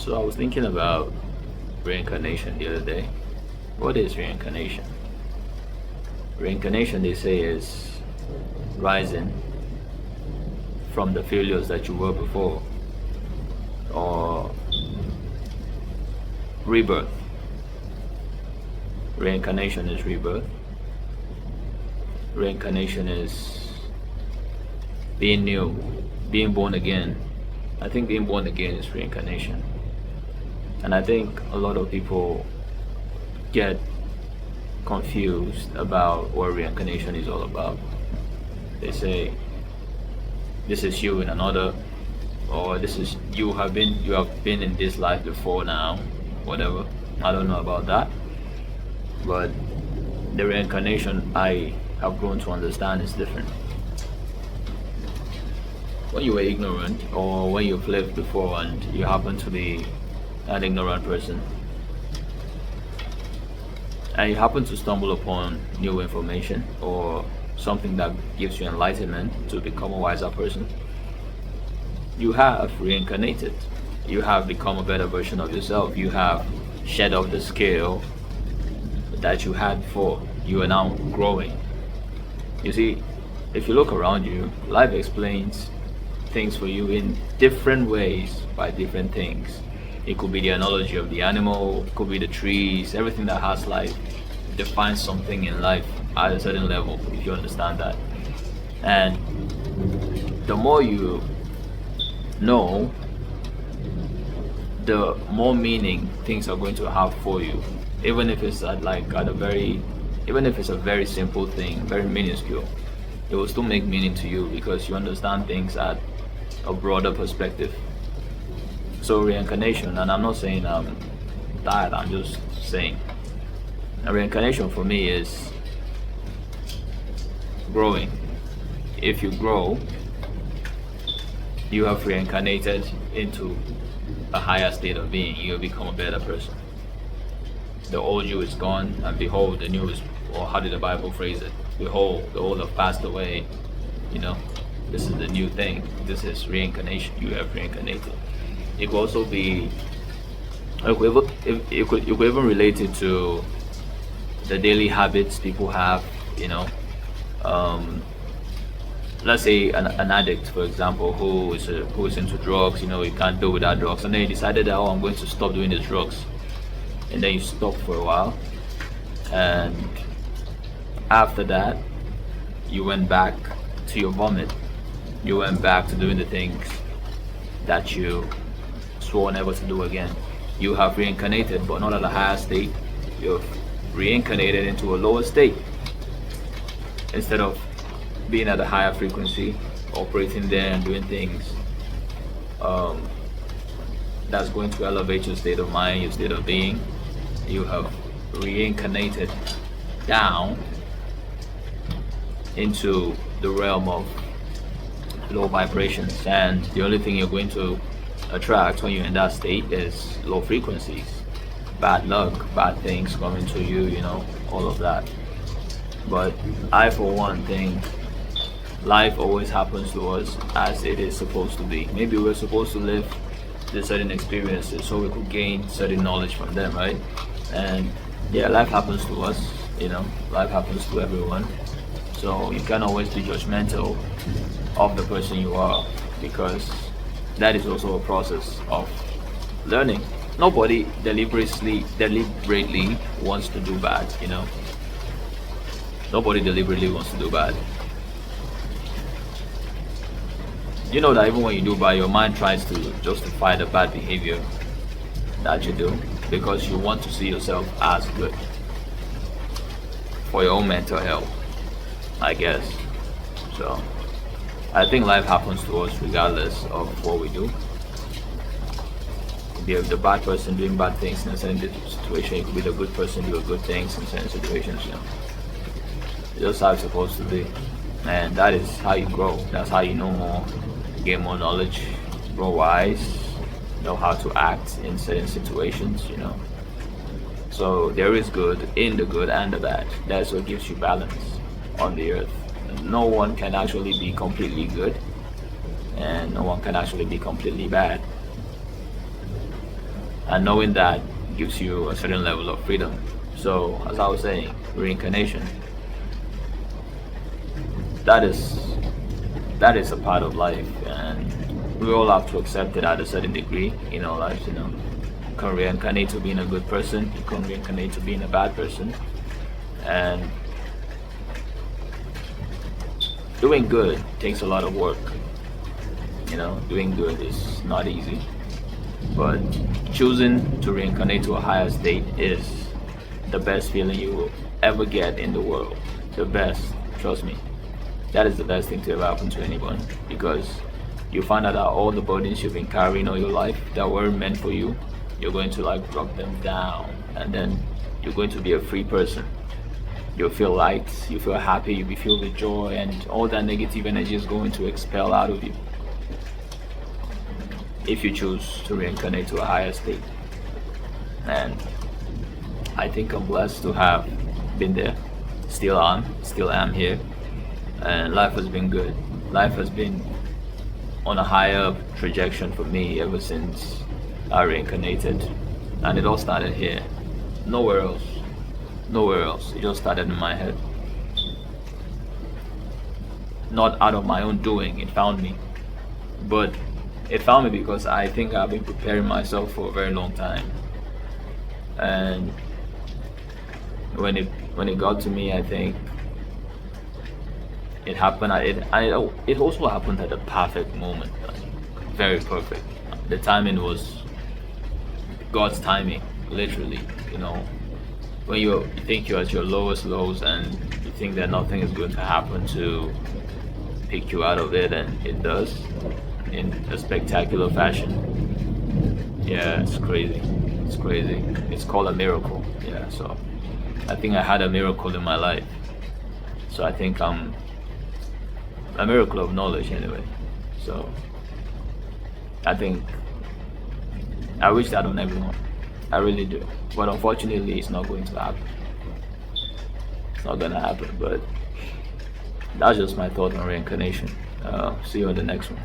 So I was thinking about reincarnation the other day. What is reincarnation? Reincarnation, they say, is rising from the failures that you were before, or rebirth. Reincarnation is rebirth. Reincarnation is being new, being born again. I think being born again is reincarnation. And I think a lot of people get confused about what reincarnation is all about. They say, this is you in another, or this is you have been in this life before now, whatever. I don't know about that. But the reincarnation I have grown to understand is different. When you were ignorant, or when you've lived before and you happen to be an ignorant person, and you happen to stumble upon new information or something that gives you enlightenment to become a wiser person, you have reincarnated. You have become a better version of yourself. You have shed off the scale that you had before. You are now growing. You see, if you look around you, life explains things for you in different ways by different things. It could be the analogy of the animal, it could be the trees, everything that has life defines something in life at a certain level, if you understand that. And the more you know, the more meaning things are going to have for you, even if it's even if it's a very simple thing, very minuscule, it will still make meaning to you because you understand things at a broader perspective. So reincarnation, and I'm not saying that, I'm just saying reincarnation for me is growing. If you grow, you have reincarnated into a higher state of being. You become a better person. The old you is gone, and behold, the new is, or how did the Bible phrase it? Behold, the old have passed away. This is the new thing. This is reincarnation. You have reincarnated. It could also be, you could even relate it to the daily habits people have. Let's say an addict, for example, who is into drugs. You can't do without drugs, and then you decided that, I'm going to stop doing these drugs, and then you stop for a while, and after that you went back to your vomit. You went back to doing the things that you swore never to do again. You have reincarnated, but not at a higher state. You've reincarnated into a lower state. Instead of being at a higher frequency, operating there and doing things that's going to elevate your state of mind, your state of being, you have reincarnated down into the realm of low vibrations, and the only thing you're going to attract when you're in that state is low frequencies, bad luck, bad things coming to you, all of that. But I, for one, think life always happens to us as it is supposed to be. Maybe we're supposed to live these certain experiences so we could gain certain knowledge from them, right? And yeah, life happens to us, life happens to everyone. So you can't always be judgmental of the person you are, because that is also a process of learning. Nobody deliberately wants to do bad, Nobody deliberately wants to do bad. You know that even when you do bad, your mind tries to justify the bad behavior that you do because you want to see yourself as good for your own mental health, I guess. So I think life happens to us regardless of what we do. Be the bad person doing bad things in a certain situation. You could be the good person doing good things in certain situations. It's just how it's supposed to be, and that is how you grow. That's how you know more, gain more knowledge, grow wise, know how to act in certain situations. So there is good in the good and the bad. That's what gives you balance on the earth. No one can actually be completely good, and no one can actually be completely bad. and knowing that gives you a certain level of freedom. So as I was saying, reincarnation, that is a part of life, and we all have to accept it at a certain degree in our lives. You can reincarnate to being a good person, you can reincarnate to being a bad person, and doing good takes a lot of work. Doing good is not easy, but choosing to reincarnate to a higher state is the best feeling you will ever get in the world. The best, trust me. That is the best thing to ever happen to anyone, because you find out that all the burdens you've been carrying all your life that weren't meant for you, you're going to drop them down, and then you're going to be a free person. You'll feel light, you feel happy, you'll be filled with joy, and all that negative energy is going to expel out of you if you choose to reincarnate to a higher state. And I think I'm blessed to have been there. Still am here, and life has been good. Life has been on a higher trajectory for me ever since I reincarnated, and it all started here. Nowhere else. It just started in my head. Not out of my own doing, it found me. But it found me because I think I've been preparing myself for a very long time. And when it got to me, I think it happened. It also happened at the perfect moment, very perfect. The timing was God's timing, literally. When you think you're at your lowest lows and you think that nothing is going to happen to pick you out of it, and it does in a spectacular fashion. Yeah, it's crazy. It's called a miracle. Yeah, so I think I had a miracle in my life. So I think I'm a miracle of knowledge anyway. So I think I wish that on everyone. I really do. But unfortunately, it's not going to happen. It's not going to happen. But that's just my thought on reincarnation. See you on the next one.